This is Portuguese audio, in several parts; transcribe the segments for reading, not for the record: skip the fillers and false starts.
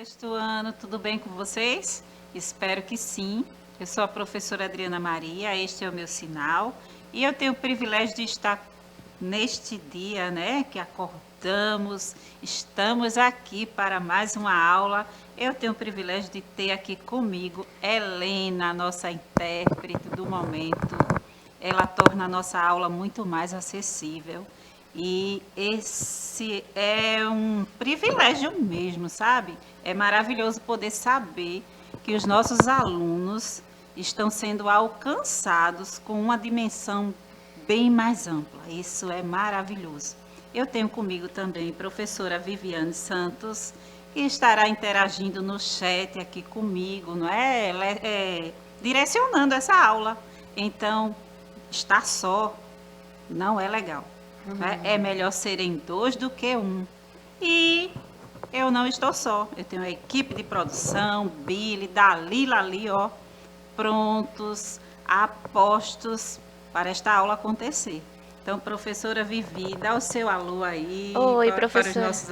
sexto ano, tudo bem com vocês? Espero que sim. Eu sou a professora Adriana Maria, este é o meu sinal e eu tenho o privilégio de estar neste dia, né, que acordamos, estamos aqui para mais uma aula. Eu tenho o privilégio de ter aqui comigo Helena, nossa intérprete do momento. Ela torna a nossa aula muito mais acessível. E esse é um privilégio mesmo, sabe? É maravilhoso poder saber que os nossos alunos estão sendo alcançados com uma dimensão bem mais ampla. Isso é maravilhoso. Eu tenho comigo também a professora Viviane Santos, que estará interagindo no chat aqui comigo, não é? Ela direcionando essa aula. Então, estar só não é legal. Né? É melhor serem dois do que um. E eu não estou só. Eu tenho a equipe de produção, Billy, Dalila ali, ó, prontos, apostos para esta aula acontecer. Então, professora Vivi, dá o seu alô aí Oi, para os professora. nossos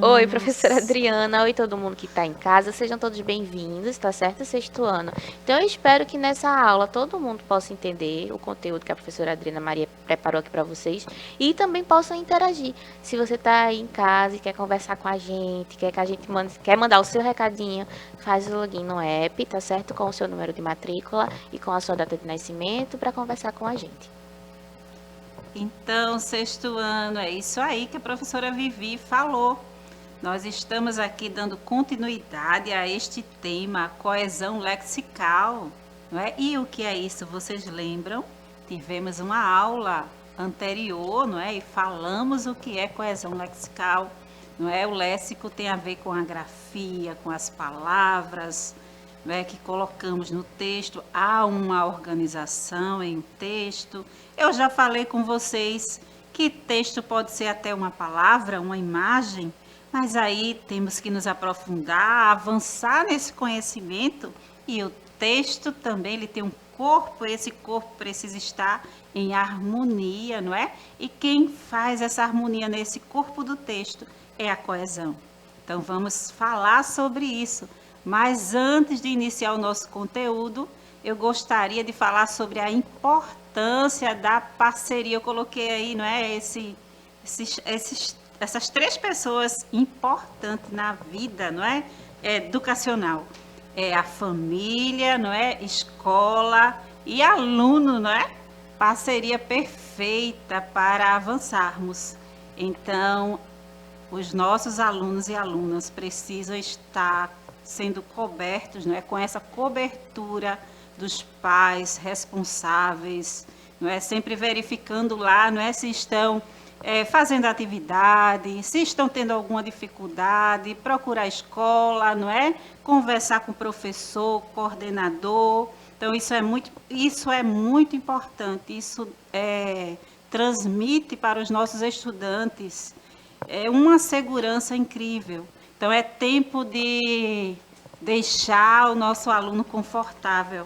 Oi, professora alunos. Adriana. Oi, todo mundo que está em casa. Sejam todos bem-vindos, tá certo? Sexto ano. Então, eu espero que nessa aula todo mundo possa entender o conteúdo que a professora Adriana Maria preparou aqui para vocês e também possam interagir. Se você está aí em casa e quer conversar com a gente, quer que a gente quer mandar o seu recadinho, faz o login no app, tá certo? Com o seu número de matrícula e com a sua data de nascimento para conversar com a gente. Então, sexto ano, é isso aí que a professora Vivi falou. Nós estamos aqui dando continuidade a este tema, coesão lexical. Não é? E o que é isso? Vocês lembram? Tivemos uma aula anterior, não é? E falamos o que é coesão lexical. Não é? O léxico tem a ver com a grafia, com as palavras, né, que colocamos no texto. Há uma organização em texto. Eu já falei com vocês que texto pode ser até uma palavra, uma imagem, mas aí temos que nos aprofundar, avançar nesse conhecimento, e o texto também ele tem um corpo, esse corpo precisa estar em harmonia, não é? E quem faz essa harmonia nesse corpo do texto é a coesão. Então vamos falar sobre isso. Mas antes de iniciar o nosso conteúdo, eu gostaria de falar sobre a importância da parceria. Eu coloquei aí, não é, essas três pessoas importantes na vida, não é, educacional. É a família, não é, escola e aluno, não é? Parceria perfeita para avançarmos. Então, os nossos alunos e alunas precisam estar sendo cobertos, não é, com essa cobertura dos pais responsáveis, não é, sempre verificando lá, não é, se estão fazendo atividade, se estão tendo alguma dificuldade, procurar a escola, não é, conversar com o professor, coordenador. Então isso é muito importante. Isso transmite para os nossos estudantes uma segurança incrível. Então, é tempo de deixar o nosso aluno confortável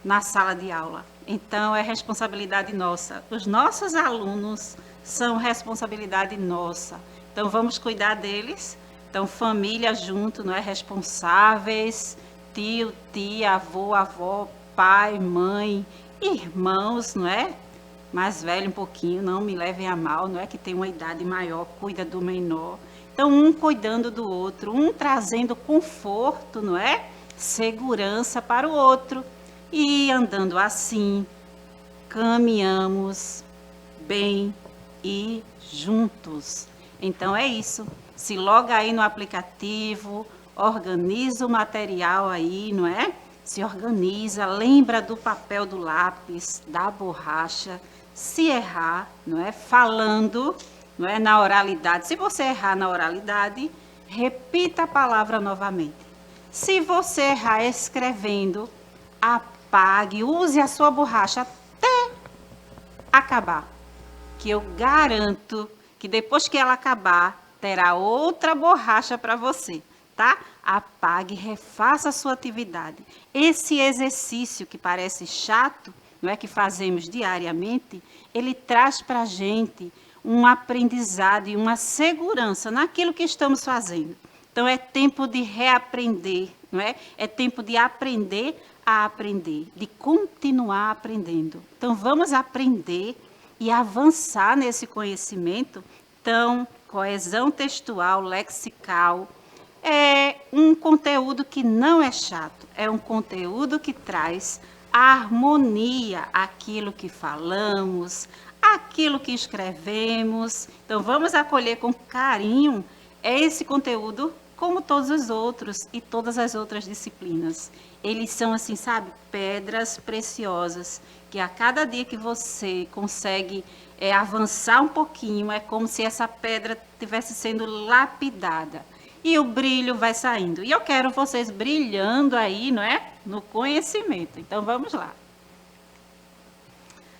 na sala de aula. Então, é responsabilidade nossa. Os nossos alunos são responsabilidade nossa. Então, vamos cuidar deles. Então, família junto, não é? Responsáveis, tio, tia, avô, avó, pai, mãe, irmãos, não é? Mais velho um pouquinho, não me levem a mal, não é que tem uma idade maior, cuida do menor. Então, um cuidando do outro, um trazendo conforto, não é? Segurança para o outro. E andando assim, caminhamos bem e juntos. Então é isso. Se loga aí no aplicativo, organiza o material aí, não é? Se organiza, lembra do papel do lápis, da borracha. Se errar, não é? Falando, não é? Na oralidade. Se você errar na oralidade, repita a palavra novamente. Se você errar escrevendo, apague, use a sua borracha até acabar. Que eu garanto que depois que ela acabar, terá outra borracha para você, tá? Apague, refaça a sua atividade. Esse exercício que parece chato, não é, que fazemos diariamente, ele traz para a gente um aprendizado e uma segurança naquilo que estamos fazendo. Então, é tempo de reaprender, não é? É tempo de aprender a aprender, de continuar aprendendo. Então, vamos aprender e avançar nesse conhecimento. Então, coesão textual, lexical, é um conteúdo que não é chato, é um conteúdo que traz harmonia àquilo que falamos, àquilo que escrevemos. Então, vamos acolher com carinho esse conteúdo, como todos os outros e todas as outras disciplinas. Eles são, assim, sabe, pedras preciosas, que a cada dia que você consegue avançar um pouquinho, é como se essa pedra estivesse sendo lapidada. E o brilho vai saindo. E eu quero vocês brilhando aí, não é? No conhecimento. Então, vamos lá.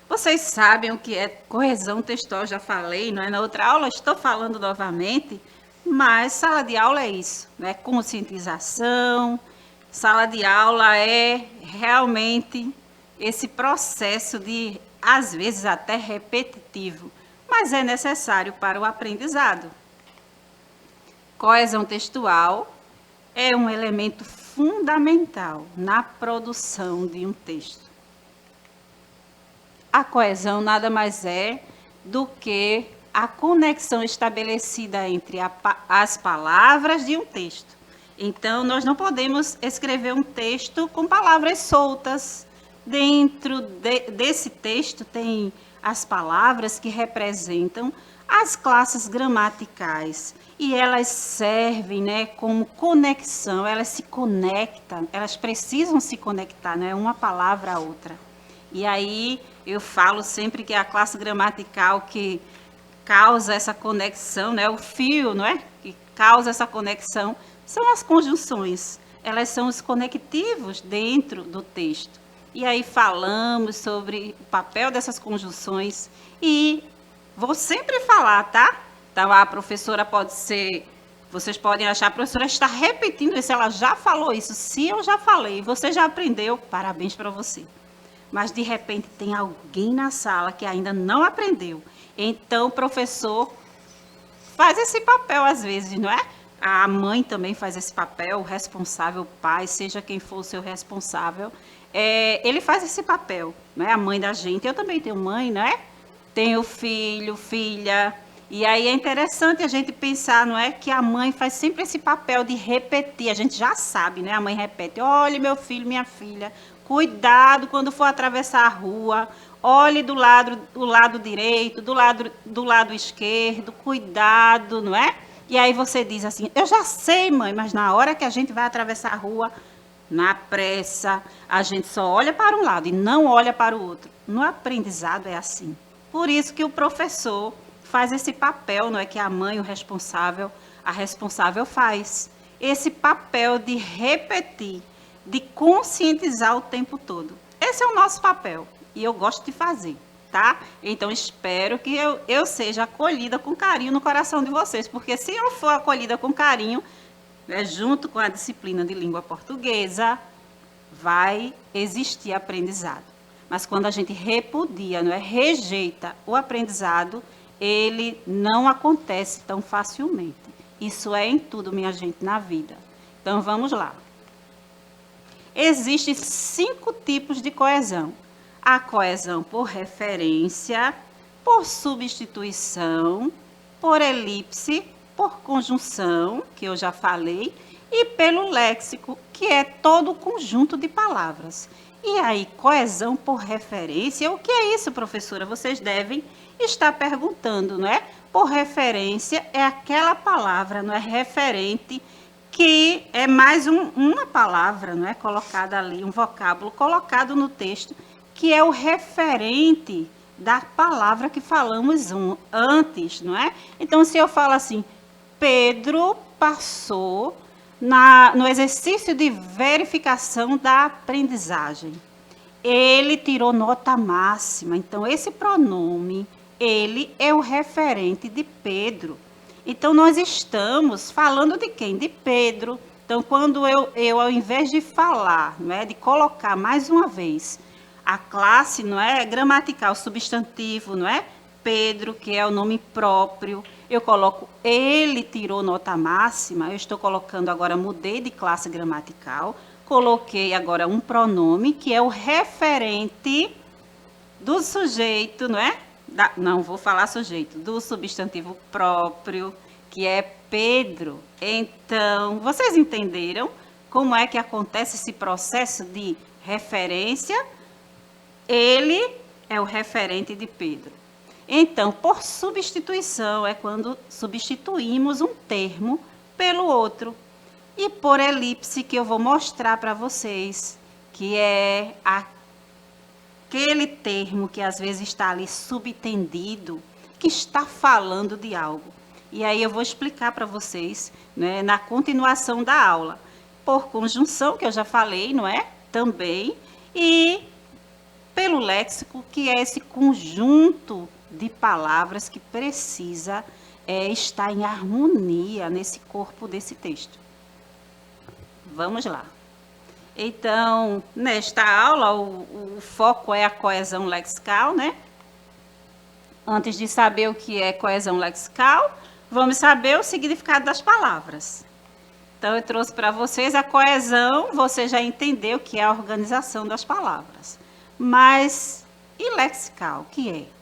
Vocês sabem o que é coesão textual, já falei, não é? Na outra aula estou falando novamente, mas sala de aula é isso, né? Conscientização, sala de aula é realmente esse processo de, às vezes, até repetitivo, mas é necessário para o aprendizado. Coesão textual é um elemento fundamental na produção de um texto. A coesão nada mais é do que a conexão estabelecida entre as palavras de um texto. Então, nós não podemos escrever um texto com palavras soltas. Dentro desse texto tem as palavras que representam as classes gramaticais. E elas servem, né, como conexão, elas se conectam, elas precisam se conectar, não é uma palavra a outra. E aí eu falo sempre que é a classe gramatical que causa essa conexão, né, o fio, não é? Que causa essa conexão, são as conjunções. Elas são os conectivos dentro do texto. E aí falamos sobre o papel dessas conjunções e vou sempre falar, tá? Então, a professora pode ser, vocês podem achar, a professora está repetindo isso, ela já falou isso. Se eu já falei, você já aprendeu, parabéns para você. Mas, de repente, tem alguém na sala que ainda não aprendeu. Então, o professor faz esse papel às vezes, não é? A mãe também faz esse papel, o responsável, o pai, seja quem for o seu responsável. Ele faz esse papel, não é? A mãe da gente, eu também tenho mãe, não é? Tenho filho, filha. E aí é interessante a gente pensar, não é? Que a mãe faz sempre esse papel de repetir. A gente já sabe, né? A mãe repete, olhe meu filho, minha filha, cuidado quando for atravessar a rua, olhe do lado direito, do lado esquerdo, cuidado, não é? E aí você diz assim, eu já sei, mãe, mas na hora que a gente vai atravessar a rua, na pressa, a gente só olha para um lado e não olha para o outro. No aprendizado é assim. Por isso que o professor faz esse papel, não é que a mãe, a responsável faz. Esse papel de repetir, de conscientizar o tempo todo. Esse é o nosso papel e eu gosto de fazer, tá? Então, espero que eu seja acolhida com carinho no coração de vocês, porque se eu for acolhida com carinho, junto com a disciplina de língua portuguesa, vai existir aprendizado. Mas quando a gente repudia, não é, rejeita o aprendizado, ele não acontece tão facilmente. Isso é em tudo, minha gente, na vida. Então, vamos lá. Existem 5 tipos de coesão. A coesão por referência, por substituição, por elipse, por conjunção, que eu já falei, e pelo léxico, que é todo o conjunto de palavras. E aí, coesão por referência, o que é isso, professora? Vocês devem estar perguntando, não é? Por referência é aquela palavra, não é, referente, que é mais uma palavra, não é, colocada ali, um vocábulo colocado no texto, que é o referente da palavra que falamos antes, não é? Então, se eu falo assim, Pedro passou no exercício de verificação da aprendizagem. Ele tirou nota máxima. Então, esse pronome, ele é o referente de Pedro. Então, nós estamos falando de quem? De Pedro. Então, quando eu ao invés de falar, não é, de colocar mais uma vez a classe, não é, gramatical, substantivo, não é? Pedro, que é o nome próprio, eu coloco ele tirou nota máxima, eu estou colocando agora, mudei de classe gramatical, coloquei agora um pronome, que é o referente do sujeito, não é? Não vou falar sujeito, do substantivo próprio, que é Pedro. Então, vocês entenderam como é que acontece esse processo de referência? Ele é o referente de Pedro. Então, por substituição, é quando substituímos um termo pelo outro. E por elipse, que eu vou mostrar para vocês, que é aquele termo que às vezes está ali subtendido, que está falando de algo. E aí eu vou explicar para vocês, né, na continuação da aula. Por conjunção, que eu já falei, não é? Também. E pelo léxico, que é esse conjunto de palavras que precisa estar em harmonia nesse corpo desse texto. Vamos lá. Então, nesta aula, o foco é a coesão lexical, né? Antes de saber o que é coesão lexical, vamos saber o significado das palavras. Então, eu trouxe para vocês a coesão, você já entendeu que é a organização das palavras. Mas, e lexical, o que é?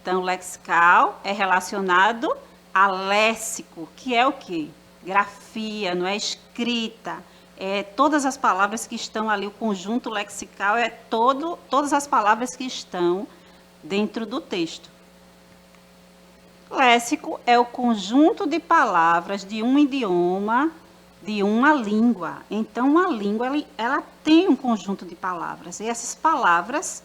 Então, lexical é relacionado a léxico, que é o quê? Grafia, não é escrita. Todas as palavras que estão ali, o conjunto lexical é todas as palavras que estão dentro do texto. Léxico é o conjunto de palavras de um idioma, de uma língua. Então, uma língua, ela tem um conjunto de palavras. E essas palavras,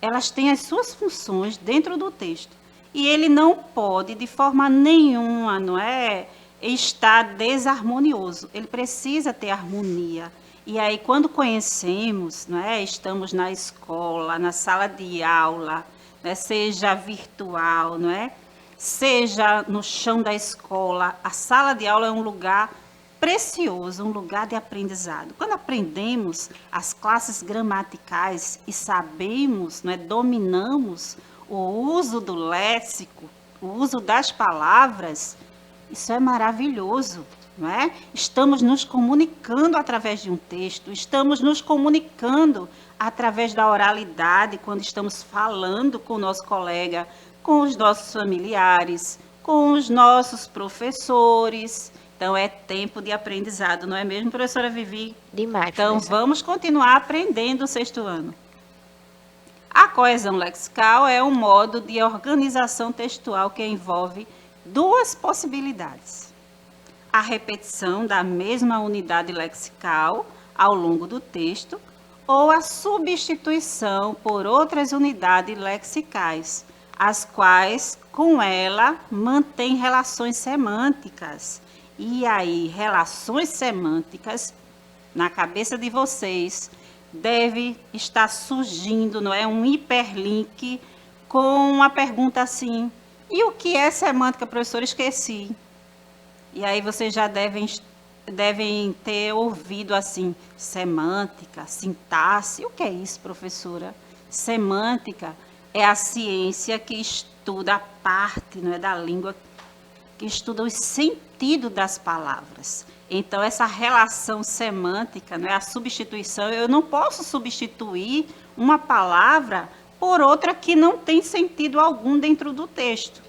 elas têm as suas funções dentro do texto. E ele não pode, de forma nenhuma, não é, estar desarmonioso. Ele precisa ter harmonia. E aí, quando conhecemos, não é, estamos na escola, na sala de aula, né, seja virtual, não é? Seja no chão da escola, a sala de aula é um lugar precioso, um lugar de aprendizado. Quando aprendemos as classes gramaticais e sabemos, não é, dominamos o uso do léxico, o uso das palavras, isso é maravilhoso, não é? Estamos nos comunicando através de um texto, estamos nos comunicando através da oralidade, quando estamos falando com o nosso colega, com os nossos familiares, com os nossos professores. Então, é tempo de aprendizado, não é mesmo, professora Vivi? Demais, então, professora. vamos continuar aprendendo o 6º ano. A coesão lexical é um modo de organização textual que envolve duas possibilidades. A repetição da mesma unidade lexical ao longo do texto ou a substituição por outras unidades lexicais, as quais, com ela, mantém relações semânticas. E aí, relações semânticas, na cabeça de vocês, deve estar surgindo, não é, um hiperlink com uma pergunta assim, e o que é semântica, professor? Esqueci. E aí vocês já devem ter ouvido assim, semântica, sintaxe. O que é isso, professora? Semântica é a ciência que estuda a parte, não é, da língua, que estuda o sentido das palavras. Então, essa relação semântica, não é, a substituição, eu não posso substituir uma palavra por outra que não tem sentido algum dentro do texto.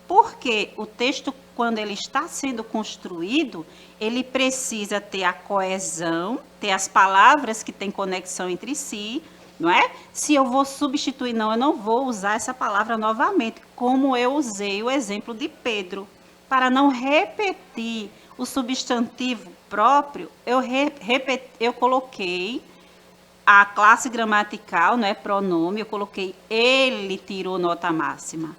Porque o texto, quando ele está sendo construído, ele precisa ter a coesão, ter as palavras que têm conexão entre si, não é? Se eu vou substituir, não, eu não vou usar essa palavra novamente, como eu usei o exemplo de Pedro. Para não repetir o substantivo próprio, eu coloquei a classe gramatical, não é, pronome, eu coloquei ele tirou nota máxima.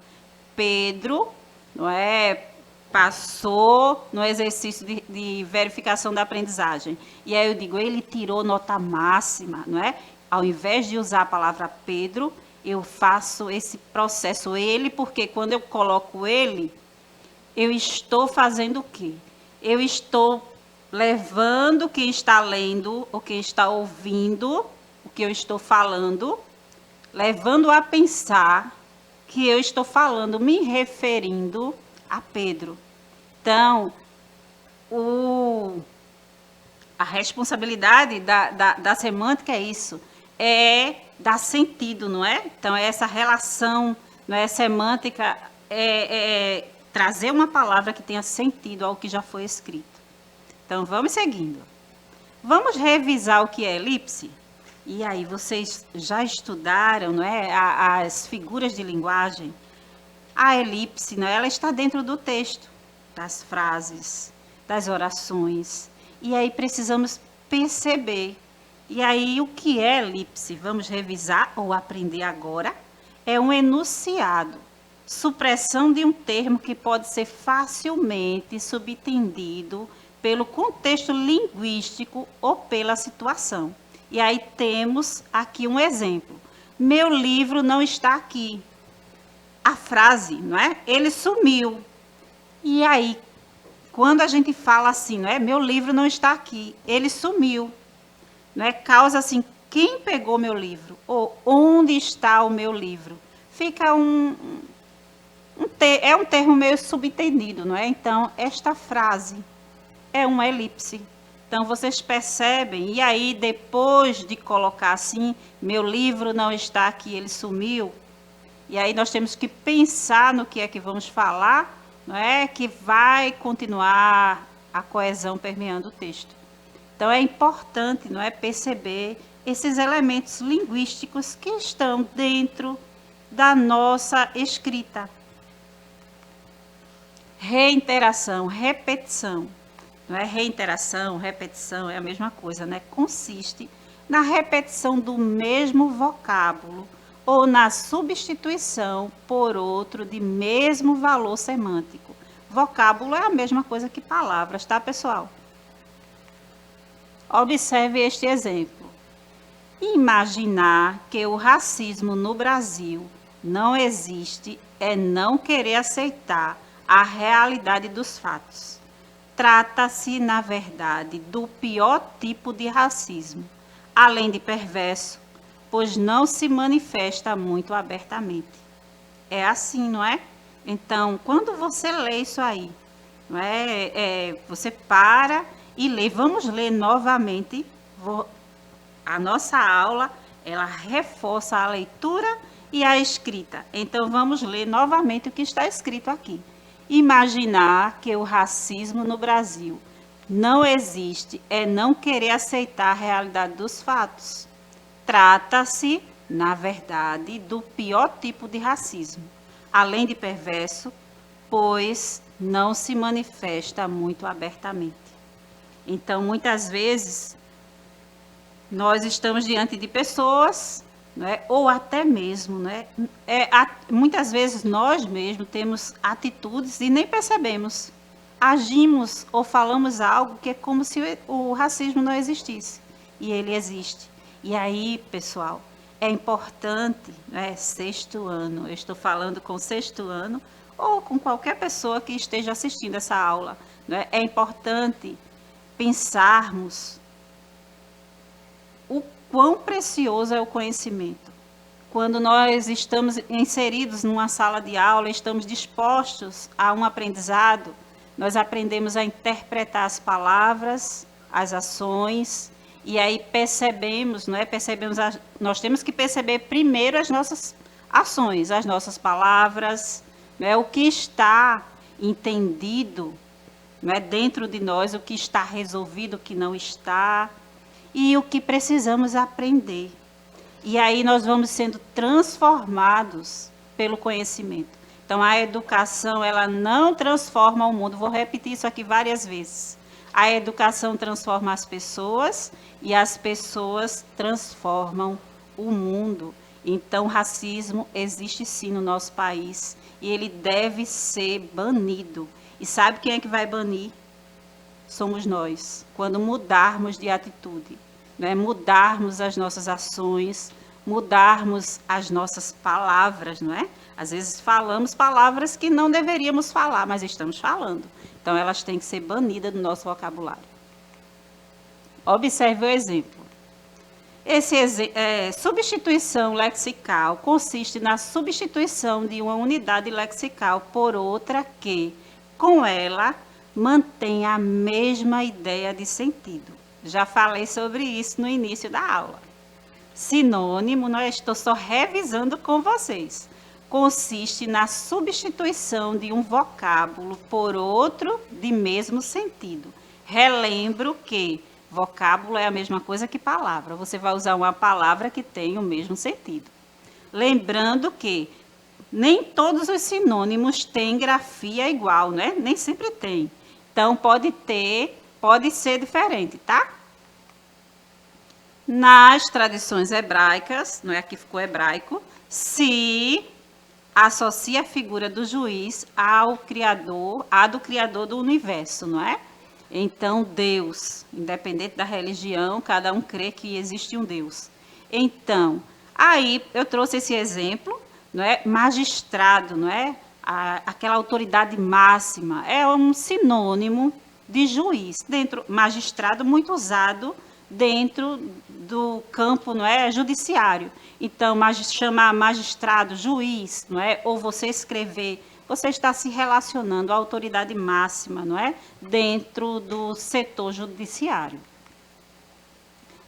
Pedro, não é, passou no exercício de verificação da aprendizagem. E aí eu digo, ele tirou nota máxima, não é? Ao invés de usar a palavra Pedro, eu faço esse processo ele, porque quando eu coloco ele, eu estou fazendo o quê? Eu estou levando quem está lendo ou quem está ouvindo o que eu estou falando, levando a pensar que eu estou falando, me referindo a Pedro. Então, a responsabilidade da semântica é isso, é dar sentido, não é? Então, é essa relação, não é, semântica, trazer uma palavra que tenha sentido ao que já foi escrito. Então, vamos seguindo. Vamos revisar o que é elipse? E aí, vocês já estudaram, não é, as figuras de linguagem? A elipse, não é, ela está dentro do texto, das frases, das orações. E aí precisamos perceber. E aí, o que é elipse? Vamos revisar ou aprender agora? É um enunciado, supressão de um termo que pode ser facilmente subentendido pelo contexto linguístico ou pela situação. E aí temos aqui um exemplo. Meu livro não está aqui. A frase, não é? Ele sumiu. E aí, quando a gente fala assim, não é? Meu livro não está aqui, ele sumiu. Não é? Causa assim, quem pegou meu livro? Ou onde está o meu livro? Fica um termo meio subentendido, não é? Então, esta frase é uma elipse. Então, vocês percebem, e aí depois de colocar assim, meu livro não está aqui, ele sumiu, e aí nós temos que pensar no que é que vamos falar, não é? Que vai continuar a coesão permeando o texto. Então, é importante, não é, perceber esses elementos linguísticos que estão dentro da nossa escrita. Reiteração, repetição. Não é? Reiteração, repetição é a mesma coisa, né? Consiste na repetição do mesmo vocábulo ou na substituição por outro de mesmo valor semântico. Vocábulo é a mesma coisa que palavras, tá, pessoal? Observe este exemplo. Imaginar que o racismo no Brasil não existe é não querer aceitar a realidade dos fatos. Trata-se, na verdade, do pior tipo de racismo, além de perverso, pois não se manifesta muito abertamente. É assim, não é? Então, quando você lê isso aí, não é? Você para e lê. Vamos ler novamente. A nossa aula, ela reforça a leitura e a escrita. Então, vamos ler novamente o que está escrito aqui. Imaginar que o racismo no Brasil não existe é não querer aceitar a realidade dos fatos. Trata-se, na verdade, do pior tipo de racismo, além de perverso, pois não se manifesta muito abertamente. Então, muitas vezes, nós estamos diante de pessoas, né, ou até mesmo, né, muitas vezes nós mesmos temos atitudes e nem percebemos. Agimos ou falamos algo que é como se o racismo não existisse. E ele existe. E aí, pessoal, é importante, né, sexto ano, eu estou falando com sexto ano, ou com qualquer pessoa que esteja assistindo essa aula, né, é importante pensarmos o quão precioso é o conhecimento. Quando nós estamos inseridos numa sala de aula, estamos dispostos a um aprendizado, nós aprendemos a interpretar as palavras, as ações, e aí percebemos, não é? Nós temos que perceber primeiro as nossas ações, as nossas palavras, não é? O que está entendido, não é? Dentro de nós, o que está resolvido, o que não está, e o que precisamos aprender. E aí nós vamos sendo transformados pelo conhecimento. Então, a educação, ela não transforma o mundo. Vou repetir isso aqui várias vezes. A educação transforma as pessoas e as pessoas transformam o mundo. Então, o racismo existe sim no nosso país e ele deve ser banido. E sabe quem é que vai banir? Somos nós, quando mudarmos de atitude, né? Mudarmos as nossas ações, mudarmos as nossas palavras, não é? Às vezes falamos palavras que não deveríamos falar, mas estamos falando. Então, elas têm que ser banidas do nosso vocabulário. Observe o exemplo. Substituição lexical consiste na substituição de uma unidade lexical por outra que, com ela, mantém a mesma ideia de sentido. Já falei sobre isso no início da aula. Sinônimo, não estou só revisando com vocês. Consiste na substituição de um vocábulo por outro de mesmo sentido. Relembro que vocábulo é a mesma coisa que palavra. Você vai usar uma palavra que tem o mesmo sentido. Lembrando que nem todos os sinônimos têm grafia igual, né? Nem sempre tem. Então, pode ser diferente, tá? Nas tradições hebraicas, não é? Aqui ficou hebraico, se associa a figura do juiz ao Criador, do Criador do universo, não é? Então, Deus, independente da religião, cada um crê que existe um Deus. Então, aí eu trouxe esse exemplo, não é? Magistrado, não é? Aquela autoridade máxima, é um sinônimo de juiz. Magistrado muito usado dentro do campo, não é? Judiciário. Então, chamar magistrado, juiz, não é? Ou você escrever, você está se relacionando à autoridade máxima, não é? Dentro do setor judiciário.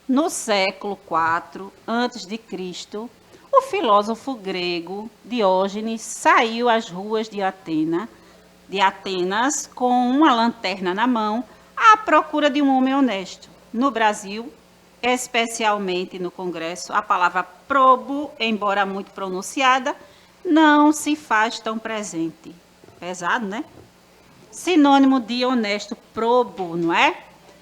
No século IV a.C., o filósofo grego Diógenes saiu às ruas de Atenas com uma lanterna na mão à procura de um homem honesto. No Brasil, especialmente no Congresso, a palavra probo, embora muito pronunciada, não se faz tão presente. Pesado, né? Sinônimo de honesto, probo, não é?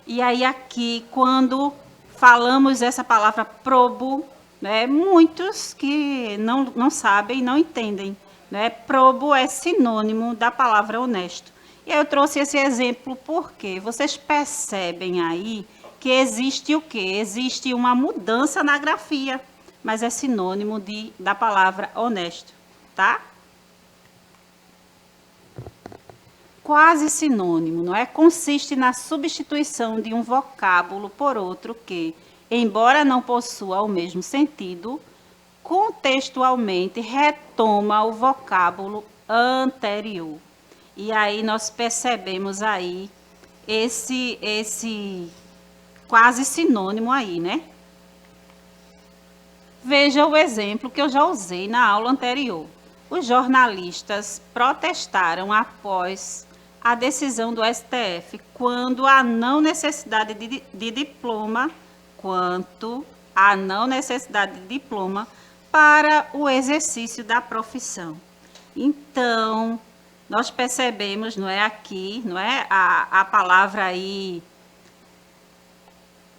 E aí aqui, quando falamos essa palavra probo, né, muitos que não sabem, não entendem, né? Probo é sinônimo da palavra honesto. E eu trouxe esse exemplo porque vocês percebem aí que existe o quê? Existe uma mudança na grafia, mas é sinônimo da palavra honesto, tá? Quase sinônimo, não é? Consiste na substituição de um vocábulo por outro que, embora não possua o mesmo sentido, contextualmente retoma o vocábulo anterior. E aí nós percebemos aí esse quase sinônimo aí, né? Veja o exemplo que eu já usei na aula anterior. Os jornalistas protestaram após a decisão do STF quanto à não necessidade de diploma para o exercício da profissão. Então, nós percebemos, não é, aqui, não é, a palavra aí,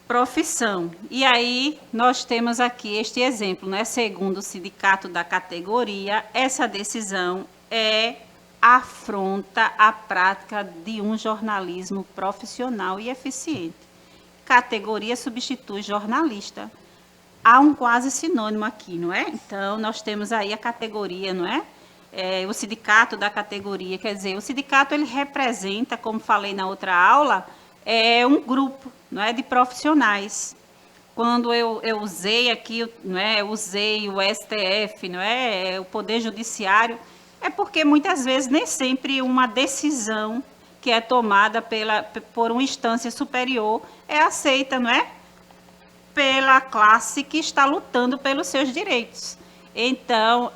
profissão. E aí, nós temos aqui este exemplo, né? Segundo o sindicato da categoria, essa decisão afronta a prática de um jornalismo profissional e eficiente. Categoria substitui jornalista. Há um quase sinônimo aqui, não é? Então, nós temos aí a categoria, não é? O sindicato da categoria, quer dizer, o sindicato ele representa, como falei na outra aula, um grupo, não é, de profissionais. Quando eu usei aqui, não é, usei o STF, não é, o Poder Judiciário, é porque muitas vezes nem sempre uma decisão que é tomada por uma instância superior é aceita, não é, pela classe que está lutando pelos seus direitos. Então,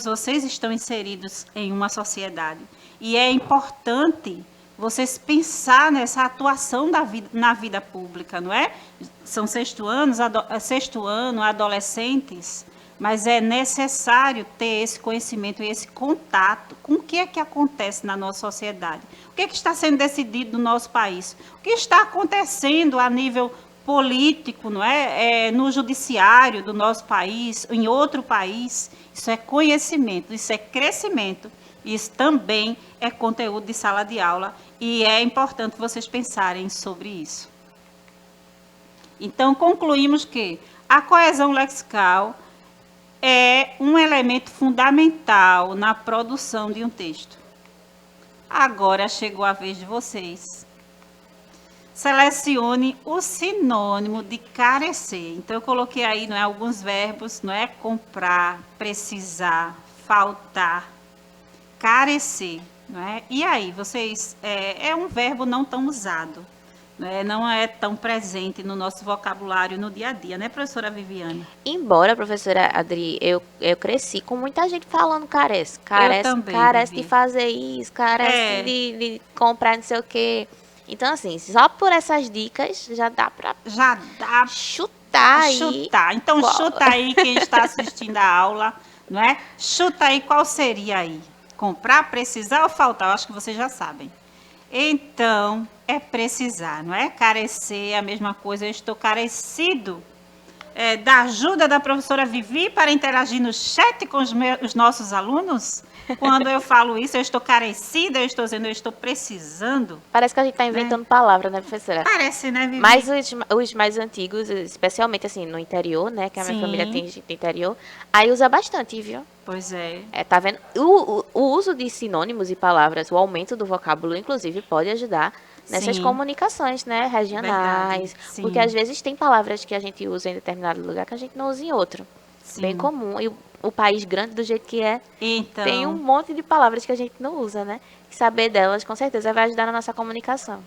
vocês estão inseridos em uma sociedade e é importante vocês pensar nessa atuação na vida pública, não é? São sexto ano, adolescentes, mas é necessário ter esse conhecimento e esse contato com o que é que acontece na nossa sociedade, o que é que está sendo decidido no nosso país, o que está acontecendo a nível político, não é? No judiciário do nosso país, em outro país. Isso é conhecimento, isso é crescimento, isso também é conteúdo de sala de aula e é importante vocês pensarem sobre isso. Então, concluímos que a coesão lexical é um elemento fundamental na produção de um texto. Agora chegou a vez de vocês. selecione o sinônimo de carecer. Então, eu coloquei aí, não é, alguns verbos, não é? Comprar, precisar, faltar, carecer, não é? E aí, vocês, é um verbo não tão usado, né? Não é tão presente no nosso vocabulário no dia a dia, né, professora Viviane? Embora, professora Adri, eu cresci com muita gente falando carece. Eu Carece, também, carece de Vivi. fazer isso, carece É, de comprar não sei o quê. Então, assim, só por essas dicas já dá pra já dá chutar aí chutar. Então, qual. chuta aí quem está assistindo a aula, não é? Chuta aí qual seria aí. Comprar, precisar ou faltar? Eu acho que vocês já sabem. Então, é precisar, não é? Carecer é a mesma coisa. Eu estou carecido da ajuda da professora Vivi para interagir no chat com os nossos alunos. Quando eu falo isso, eu estou carecida, eu estou dizendo, eu estou precisando, Parece que a gente tá né? inventando palavra, né, professora? Parece, né, Mas Vivi? os mais antigos, especialmente assim, no interior, né, que a minha família Sim, tem gente do interior, aí usa bastante, viu? pois é. É, tá vendo? O uso de sinônimos e palavras, o aumento do vocábulo, inclusive, pode ajudar nessas Sim, comunicações, né, verdade. regionais, porque às Sim, vezes tem palavras que a gente usa em determinado lugar que a gente não usa em outro. Bem sim. comum. E o país grande do jeito que é, tem um Então, monte de palavras que a gente não usa, né? E saber delas, com certeza, vai ajudar na nossa comunicação.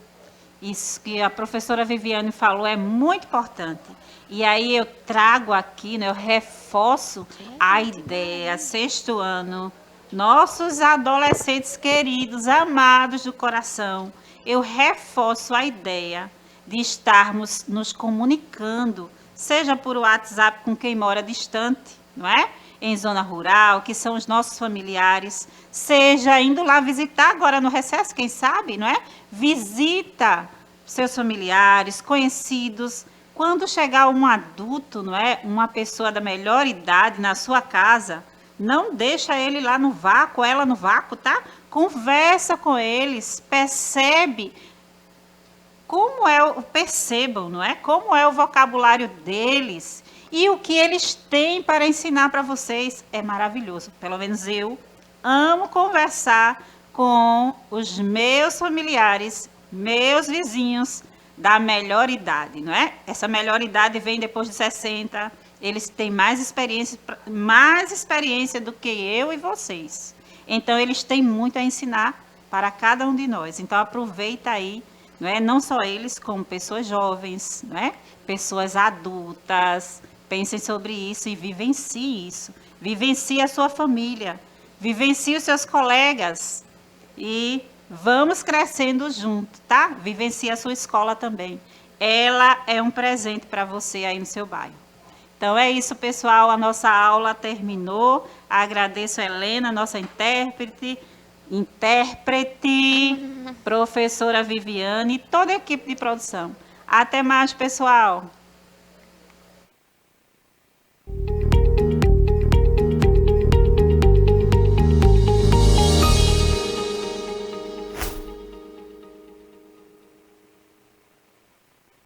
isso que a professora Viviane falou é muito importante. E aí eu trago aqui, né, eu reforço a ideia, sexto ano, nossos adolescentes queridos, amados do coração, eu reforço a ideia de estarmos nos comunicando, seja por WhatsApp com quem mora distante, não é? Em zona rural, que são os nossos familiares, seja indo lá visitar agora no recesso, quem sabe, não é? Visita seus familiares, conhecidos. Quando chegar um adulto, não é? Uma pessoa da melhor idade na sua casa, não deixa ele lá no vácuo, ela no vácuo, tá? Conversa com eles, percebe percebam, não é? Como é o vocabulário deles e o que eles têm para ensinar para vocês é maravilhoso. Pelo menos eu amo conversar com os meus familiares, meus vizinhos da melhor idade, não é? Essa melhor idade vem depois de 60. Eles têm mais experiência do que eu e vocês. Então eles têm muito a ensinar para cada um de nós. Então aproveita aí, não é? Não só eles, como pessoas jovens, não é? Pessoas adultas. Pensem sobre isso e vivencie isso. Vivencie a sua família, vivencie os seus colegas e vamos crescendo junto, tá? Vivencie a sua escola também. Ela é um presente para você aí no seu bairro. Então é isso, pessoal. A nossa aula terminou. Agradeço a Helena, nossa intérprete, professora Viviane e toda a equipe de produção. Até mais, pessoal.